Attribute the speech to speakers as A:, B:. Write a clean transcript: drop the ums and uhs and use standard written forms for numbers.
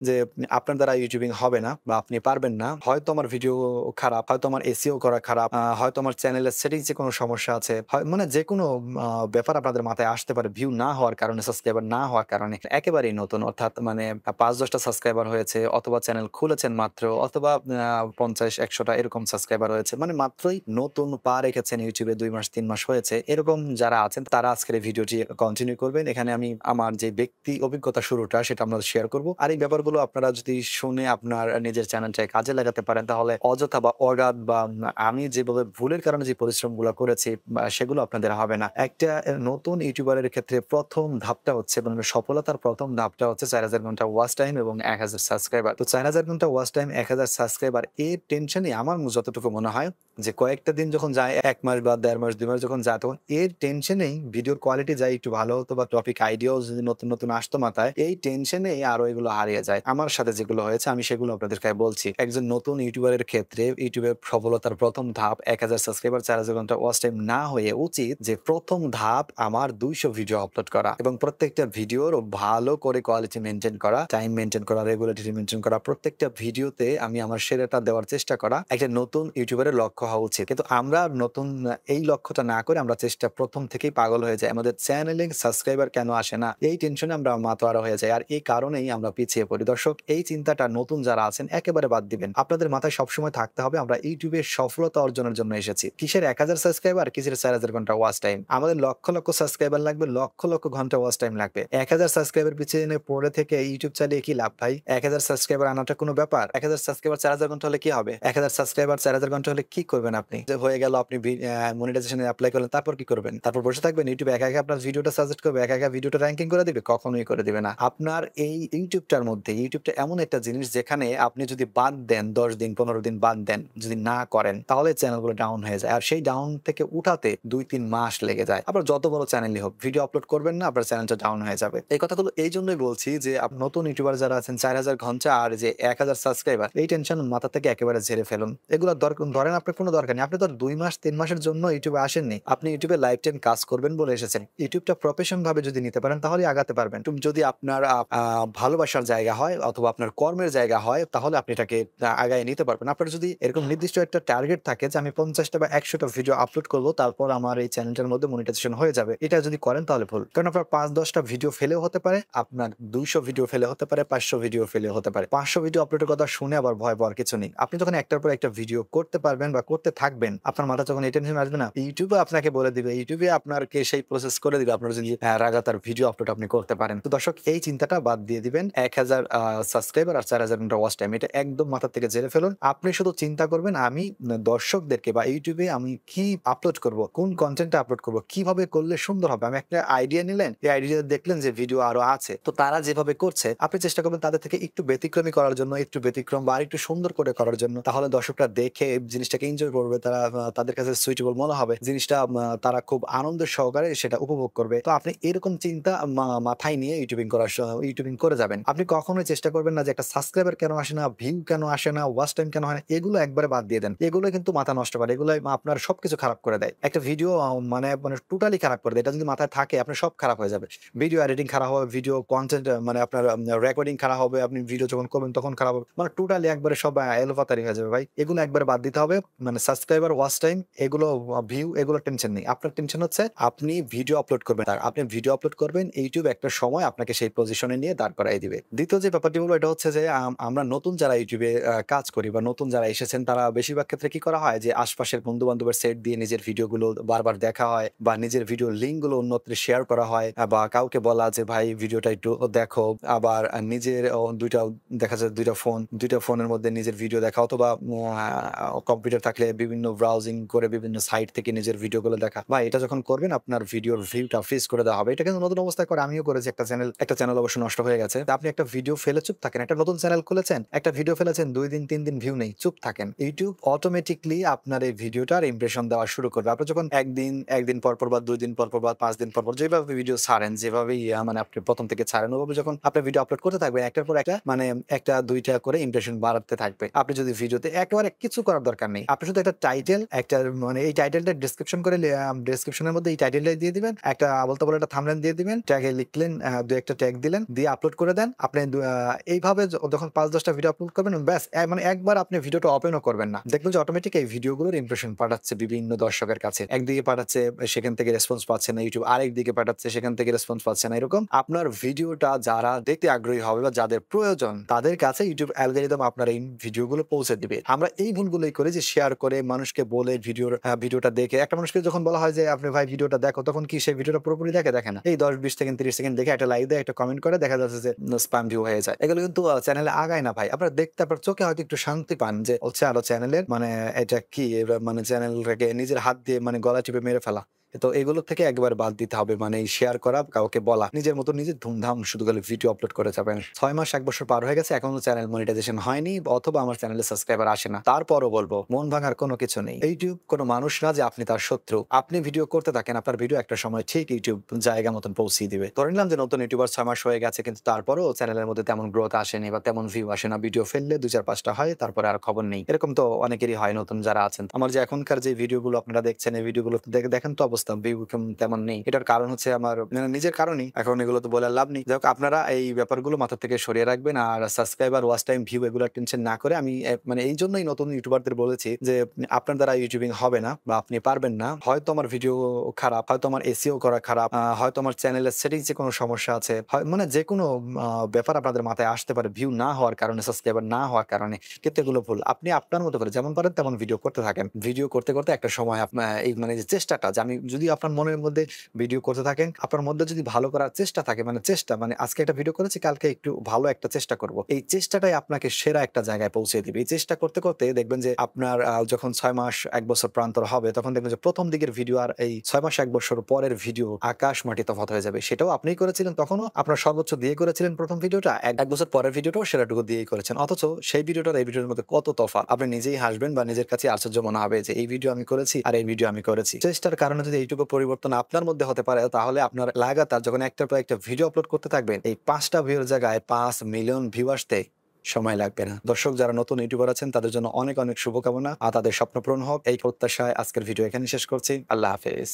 A: যে আপনার দ্বারা ইউটিউবিং হবে না বা আপনি পারবেন না। হয়তো আমার ভিডিও খারাপ, হয়তো আমার এসইও করা খারাপ, হয়তো আমার চ্যানেলের সেটিংস এ কোনো সমস্যা আছে। মানে যেকোনো আ ব্যাপার আপনাদের মাথায় আসতে পারে। ভিউ না হওয়ার কারণে, সাবস্ক্রাইবার না হওয়ার কারণে। একেবারেই নতুন অর্থাৎ মানে ৫-১০ টা সাবস্ক্রাইবার হয়েছে অথবা চ্যানেল খুলেছেন মাত্র অথবা ৫০-১০০ টা এরকম সাবস্ক্রাইবার হয়েছে। মানে মাত্রই নতুন পা রেখেছেন ইউটিউবে ২ মাস ৩ মাস হয়েছে। এরকম যারা আছেন তারা আজকের এই ভিডিওটি কন্টিনিউ করবেন। এখানে আমি আমার যে ব্যক্তি অভিজ্ঞতা শুরুটা সেটা আপনাদের শেয়ার করব। আর এই ব্যাপারগুলো আপনারা যদি শুনে আপনার নিজের চ্যানেলটাকে কাজে লাগাতে পারেন তাহলে অযথা বা অগাধ বা আমি যেভাবে ভুলের কারণে যে পরিশ্রমগুলা করেছি সেগুলো আপনাদের হবে না। একটা নতুন ইউটিউবারের ক্ষেত্রে ১ম ধাপটা হচ্ছে মানে সফলতার ১ম ধাপটা হচ্ছে ৪,০০০ ঘন্টা ওয়াচ টাইম এবং ১,০০০ সাবস্ক্রাইবার। তো ৪,০০০ ঘন্টা ওয়াচ টাইম, ১,০০০ সাবস্ক্রাইবার এর টেনশনই আমার যতটুকু মনে হয় যে কয়েকটা দিন যখন যায় ১ মাস বা ১.৫ মাস ২ মাস যখন যায় তখন এর টেনশনেই ভিডিওর কোয়ালিটি যায় একটু ভালো হতো বা টপিক আইডিয়াও যদি নতুন, নতুন আসতো মাথায় এই টেনশনেই আরো এগুলো হারিয়ে যায়। আমার সাথে যেগুলো হয়েছে আমি সেগুলো আপনাদেরকে বলছি। একজন নতুন ইউটিউবারের ক্ষেত্রে ইউটিউবে সফলতার ১ম ধাপ ১,০০০ সাবস্ক্রাইবার ৪,০০০ ঘন্টা ওয়াচ টাইম না হয়ে উচিত যে ১ম ধাপ আমার ২০০ ভিডিও আপলোড করা এবং প্রত্যেকটা ভিডিওর ভালো করে কোয়ালিটি মেইনটেইন করা, টাইম মেইনটেইন করা, রেগুলারিটি মেইনটেইন করা। প্রত্যেকটা ভিডিওতে আমি আমার সেরাটা দেওয়ার চেষ্টা করা একটা নতুন ইউটিউবারের লক্ষ্য হওয়া উচিত। কিন্তু আমরা নতুন এই লক্ষ্যটা না করে আমরা চেষ্টা ১ম থেকেই পাগল হয়ে যাই। আমাদের চ্যানেলে সাবস্ক্রাইবার কেন আসে না? এই টেনশনে আমরা মাতোয়ারা হয়ে যাই। আর এই কারণেই আমরা পিছিয়ে পড়ি। দর্শক এই চিন্তাটা নতুন যারা আছেন একেবারে বাদ দিবেন। আপনাদের মাথায় সবসময় থাকতে হবে আমরা ইউটিউবে সফলতা অর্জনের জন্য এসেছি। কিসের ১,০০০ সাবস্ক্রাইবার, কিসের ৪,০০০ ঘন্টা ওয়াচ টাইম। আমাদের লক্ষ, লক্ষ সাবস্ক্রাইবার লাগবে, লক্ষ, লক্ষ ঘন্টা ওয়াচ টাইম লাগবে। ১,০০০ সাবস্ক্রাইবার পিছনে পড়ে থেকে ইউটিউব চালিয়ে কি লাভ ভাই? ১,০০০ সাবস্ক্রাইবার আনাটা কোনো ব্যাপার? ১,০০০ সাবস্ক্রাইবার ৪,০০০ ঘন্টা হলে কি হবে? ১,০০০ সাবস্ক্রাইবার ৪,০০০ ঘন্টা হলে কি করবেন আপনি? যে হয়ে গেল আপনি মনিটাইজেশন এ এপ্লাই করলেন তারপর কি করবেন? তারপর বসে থাকবেন? ইউটিউব একা, একা আপনার ভিডিওটা সাজেস্ট করবে, একা, একা ভিডিওটা র‍্যাংকিং করে দিবে? কখনোই করে দিবে না। আপনার এই ইউটিউবটার মধ্যে ইউটিউবটা এমন একটা জিনিস যেখানে আপনি যদি বাদ দেন ১০ দিন ১৫ দিন বাদ দেন, যদি না করেন তাহলে চ্যানেলগুলো ডাউন হয়ে যায়। আর সেই ডাউন থেকে উঠাতে ২-৩ মাস লেগে যায়। আপনার যত বড় চ্যানেলই হোক, ভিডিও আপলোড করবেন না আপনার চ্যানেলটা ডাউন হয়ে যাবে। এই কথাগুলো এইজন্যই বলছি যে নতুন ইউটিউবার যারা আছেন ৪,০০০ ঘন্টা আর যে ১,০০০ সাবস্ক্রাইবার এই টেনশন মাথা থেকে একেবারে ঝেড়ে ফেলুন। এগুলোর ধরেন আপনার কোনো দরকার নেই। আপনি তো আর ২ মাস ৩ মাসের জন্য ইউটিউবে আসেননি। আপনি ইউটিউবে লাইফ টাইম কাজ করবেন বলে এসেছেন। ইউটিউবটা প্রফেশন ভাবে যদি নিতে পারেন তাহলেই আগাতে পারবেন। যদি আপনার আ আ ভালোবাসার জায়গা হয় অথবা আপনার কর্মের জায়গা হয় তাহলে আপনি এটাকে আগায় নিতে পারবেন। আপনার যদি এরকম নির্দিষ্ট একটা টার্গেট থাকে যে আমি ৫০ টা বা ১০০ টা ভিডিও আপলোড করব তারপর আমার এই চ্যানেলটার মধ্যে মনিটাইজেশন হয়ে যাবে। এটা যদি করেন তাহলে ভুল। কারণ আপনার ৫-১০ টা ভিডিও ফেলেও হতে পারে, আপনার ২০০ ভিডিও ফেলে হতে পারে, ৫০০ ভিডিও ফেলে হতে পারে। ৫০০ ভিডিও আপলোডের কথা শুনে আবার ভয় পাওয়ার কিছু নেই। আপনি যখন একটার পর একটা ভিডিও করতে পারবেন বা করতে থাকবেন, আপনার মাথায় যখন এই টেনশন আসবে না, YouTube আপনাকে বলে দিবে। YouTube আপনাকে সেই প্রসেস করে দিবে। আপনার যদি লাগাতার ভিডিও আপলোড আপনি করতে পারেন। তো দর্শক এই চিন্তাটা বাদ দিয়ে দিবেন। ১,০০০ সাবস্ক্রাইবার আর ৪,০০০ ঘন্টা ওয়াচ টাইম এটা একদম মাথা থেকে ঝেড়ে ফেলুন। আপনি শুধু চিন্তা করবেন আমি দর্শকদেরকে বা YouTube এ আমি কি আপলোড করব, কোন কনটেন্টটা আপলোড করব, কিভাবে করলে সুন্দর হবে। আমি একটা আইডিয়া নিলেন, এই আইডিয়া দেখলেন যে ভিডিও আরো আছে। তো তারা যেভাবে করছে আপনি চেষ্টা করবেন তাদের থেকে একটু ব্যতিক্রমী করার জন্য, একটু ব্যতিক্রম বা আরেকটু সুন্দর করে করার জন্য। তাহলে দর্শকরা দেখে জিনিসটাকে এনজয় করবে। তারা তাদের কাছে সুইটেবল মনে হবে। জিনিসটা তারা খুব আনন্দের সহকারে সেটা উপভোগ করবে। তো আপনি এরকম চিন্তা মাথায় নিয়ে ইউটিউবিং করে যাবেন। আপনি কখনোই চেষ্টা করবেন না যে একটা সাবস্ক্রাইবার কেন আসে না, ভিউ কেন আসে না, ওয়াচ টাইম কেন হয় না, এগুলো একবারে বাদ দিয়ে দেন। এগুলো কিন্তু মাথা নষ্ট করে। এগুলাই আপনার সবকিছু খারাপ করে দেয়। একটা ভিডিও মানে টোটালি খারাপ করে দেয়। এটা যদি মাথায় থাকে আপনার সব খারাপ হয়ে যাবে। ভিডিও এডিটিং খারাপ হবে, ভিডিও কনটেন্ট মানে আপনার রেকর্ডিং খারাপ হবে, আপনি ভিডিও যখন করবেন তখন খারাপ হবে। মানে টোটালি একবারে সব এলোপাতাড়ি হয়ে যাবে ভাই। এগুলো একবারে বাদ দিতে হবে। মানে সাবস্ক্রাইবার, ওয়াচ টাইম এগুলো ভিউ এগুলোর টেনশন নেই। আপনার টেনশন হচ্ছে আপনি ভিডিও আপলোড করবেন। আর আপনি ভিডিও আপলোড করবেন YouTube একটা সময় আপনাকে সেই পজিশনে নিয়ে দাঁড় করায় দিবে। দ্বিতীয় যে ব্যাপারটি বলবো এটা হচ্ছে যে আমরা নতুন যারা YouTube এ কাজ করি বা নতুন যারা এসেছেন তারা বেশিরভাগ ক্ষেত্রে কি করা হয় যে আশপাশের বন্ধু-বান্ধবের সেট দিয়ে নিজের ভিডিওগুলো বারবার দেখা হয় বা নিজের ভিডিওর লিঙ্ক গুলো অন্যত্র শেয়ার করা হয় বা কাউকে বলা যে ভাই ভিডিওটা একটু দেখো। আবার নিজের ২ টা দেখা যায় ২ টা ফোনের মধ্যে নিজের ভিডিও দেখা অথবা কম্পিউটার থাকলে বিভিন্ন ব্রাউজিং করে বিভিন্ন সাইট থেকে নিজের ভিডিওগুলো দেখা। ভাই এটা যখন করবেন আপনার ভিডিওর ভিউটা ফ্রিজ করে দেওয়া হবে। এটা কিন্তু নতুন অবস্থায় করে আমিও করেছি একটা চ্যানেল অবশ্য নষ্ট হয়ে গেছে। তা আপনি একটা ভিডিও ফেলে চুপ থাকেন। একটা নতুন চ্যানেল খুলেছেন, একটা ভিডিও ফেলেছেন ২ দিন ৩ দিন ভিউ নেই, চুপ থাকেন। YouTube অটোমেটিক্যালি আপনার এই ভিডিওটার ইমপ্রেশন দেওয়া শুরু করবে। আপনি যখন ১ দিন পর, পর বা ২ দিন পর, পর বা ৫ দিন পর, পর যেভাবে ভিডিও ছাড়েন, যেভাবে মানে আপনি ১ম থেকে ছাড়েন ওভাবে যখন আপনি ভিডিও আপলোড করতে থাকবেন একটার পর একটা মানে ১ টা ২ টা করে ইমপ্রেশন বাড়াতে থাকবে। আপনি যদি ভিডিওতে একেবারে কিছু করার দরকার নেই। আপনি শুধু একটা টাইটেল একটা মানে এই টাইটেলটা ডেসক্রিপশন করে ডেসক্রিপশনের মধ্যে এই টাইটেলটা দিয়ে দিবেন। একটা আবোল-তাবোল একটা থাম্বনেইল দিয়ে দিবেন। ট্যাগে লিখলেন ২ ১ টা ট্যাগ দিলেন, দিয়ে আপলোড করে দেন। আপনি এইভাবে যখন ৫-১০ টা ভিডিও আপলোড করবেন ব্যাস মানে একবার আপনি ভিডিওটা ওপেনও করবেন না। দেখবেন যে অটোমেটিক এই ভিডিওগুলোর ইমপ্রেশন পাঠাচ্ছে বিভিন্ন দর্শকের কাছে। একদিকে পাঠাচ্ছে, সেখান থেকে রেসপন্স পাচ্ছে না YouTube, আরেকদিকে পাঠাচ্ছে, সেখান থেকে রেসপন্স পাচ্ছে না। এরকম আপনার ভিডিওটা যারা দেখতে আগ্রহী হবে বা যাদের প্রয়োজন তাদের কাছে YouTube অ্যালগরিদম আপনার এই ভিডিওগুলো পৌঁছে দিবে। আমরা এই ভুলগুলোই করি যে শেয়ার করে মানুষকে বলে ভিডিওটা দেখে একটা মানুষকে যখন বলা হয় যে আপনি ভাই ভিডিওটা দেখো, তখন কি সেই ভিডিওটা পুরোপুরি দেখে না। এই ১০, ২০ সেকেন্ড, ৩০ সেকেন্ড দেখে একটা লাইক দেয়, একটা কমেন্ট করে, দেখা যাচ্ছে যে স্প্যাম ভিউ হয়ে যায়। এগুলো কিন্তু চ্যানেলে আগায় না ভাই। আপনারা দেখতে আপনার চোখে হয়তো একটু শান্তি পান যে হচ্ছে আরো চ্যানেলের মানে এটা কি মানে চ্যানেলটাকে নিজের হাত দিয়ে মানে গলা টিপে মেরে ফেলা। তো এগুলো থেকে একবার বাদ দিতে হবে। মানে এই শেয়ার করা, কাউকে বলা। নিজের মতো নিজে ধুমধাম শুধু খালি ভিডিও আপলোড করে যাবেন। ৬ মাস ১ বছর পার হয়ে গেছে, এখনো চ্যানেল মনিটাইজেশন হয়নি অথবা আমার চ্যানেলে সাবস্ক্রাইবার আসে না। তারপরও বলবো মন ভাঙার কোনো কিছু নেই। YouTube কোনো মানুষ না যে আপনি তার শত্রু। আপনি ভিডিও করতে থাকেন, আপনার ভিডিও একটা সময় ঠিক YouTube জায়গা মতন পৌঁছিয়ে দিবে। ধরে নিলাম যে নতুন ইউটিউবার ৬ মাস হয়ে গেছে, কিন্তু তারপরেও চ্যানেলের মধ্যে তেমন গ্রোথ আসেনি বা তেমন ভিউ আসে না। ভিডিও ফেললে ২, ৪, ৫ টা হয়, তারপরে আর খবর নেই। এরকম তো অনেকেরই হয় নতুন যারা আছেন। আমার যে এখনকার যে ভিডিওগুলো আপনারা দেখছেন, এই ভিডিওগুলো দেখেন তো অবস্থা, ভিউ তেমন নেই। এটার কারণ হচ্ছে আমার নিজের কারণই। এখন এগুলো তো বলে লাভ নেই। যাই হোক, আপনারা এই ব্যাপারগুলো মাথা থেকে সরিয়ে রাখবেন। আর সাবস্ক্রাইবার, ওয়াচ টাইম, ভিউ এগুলো টেনশন না করে আমি মানে এইজন্যই নতুন ইউটিউবারদের বলেছি যে আপনার দ্বারা ইউটিউবিং হবে না বা আপনি পারবেন না। হয়তো আমার ভিডিও খারাপ, হয়তো আমার এসইও করা খারাপ, হয়তো আমার চ্যানেলের সেটিংস এ কোনো সমস্যা আছে। মানে যেকোনো ব্যাপার আপনাদের মাথায় আসতে পারে ভিউ না হওয়ার কারণে, সাবস্ক্রাইবার না হওয়ার কারণে। কিন্তু এগুলো ভুল। আপনি আপনার মতো করে যেমন পারেন তেমন ভিডিও করতে থাকেন। ভিডিও করতে, করতে একটা সময় এই মানে যে চেষ্টাটা যে আমি যদি আপনার মনের মধ্যে ভিডিও করতে থাকেন, আপনার মধ্যে যদি ভালো করার চেষ্টা থাকে, মানে চেষ্টা মানে আজকে একটা ভিডিও করেছি, কালকে একটু ভালো একটা চেষ্টা করব। এই চেষ্টাটাই আপনাকে সেরা একটা জায়গায় পৌঁছে দিবে। এই চেষ্টা করতে, করতে দেখবেন যে আপনার যখন ৬ মাস ১ বছর প্রান্তর হবে, তখন দেখবেন যে ১ম দিকের ভিডিও আর এই ৬ মাস ১ বছর পরের ভিডিও আকাশ মাটি তফাৎ হয়ে যাবে। সেটাও আপনিই করেছিলেন তখনও, আপনার সর্বোচ্চ দিয়ে করেছিলেন ১ম ভিডিওটা। ১ বছর পরের ভিডিওটাও সেরাটুকু দিয়েই করেছেন। অথচ সেই ভিডিওটার এই ভিডিওর মধ্যে কত তফাৎ! আপনি নিজেই হাসবেন বা নিজের কাছে আশ্চর্য মনে হবে যে এই ভিডিও আমি করেছি আর এই ভিডিও আমি করেছি। চেষ্টার কারণে যদি এইটুকু পরিবর্তন আপনার মধ্যে হতে পারে, তাহলে আপনার লাগাতার যখন একটার পর একটা ভিডিও আপলোড করতে থাকবেন, এই ৫ টা ভিউর জায়গায় ৫ মিলিয়ন ভিউ আসতে সময় লাগবে না। দর্শক যারা নতুন ইউটিউবার আছেন তাদের জন্য অনেক, অনেক শুভকামনা। আর তাদের স্বপ্ন পূরণ হোক এই প্রত্যাশায় আজকের ভিডিও এখানেই শেষ করছি। আল্লাহ হাফেজ।